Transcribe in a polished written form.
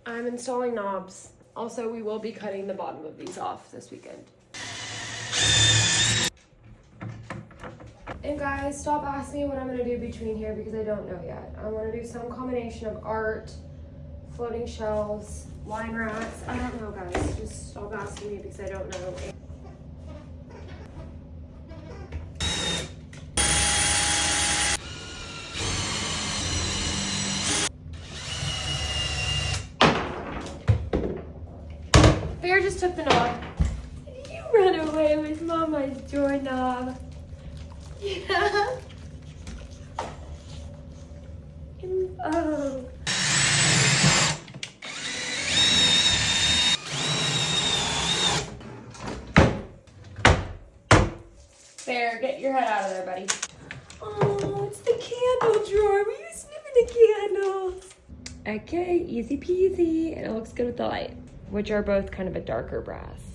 I'm installing knobs. Also, we will be cutting the bottom of these off this weekend. And guys, stop asking me what I'm gonna do between here because I don't know yet. I wanna do some combination of art, floating shelves, wine racks. I don't know, guys. Just stop asking me because I don't know. Bear just took the knob. You ran away with Mama's doorknob. Yeah. Oh. Bear, get your head out of there, buddy. Oh, it's the candle drawer. Were you sniffing the candles? Okay, easy peasy. And it looks good with the light, which are both kind of a darker brass.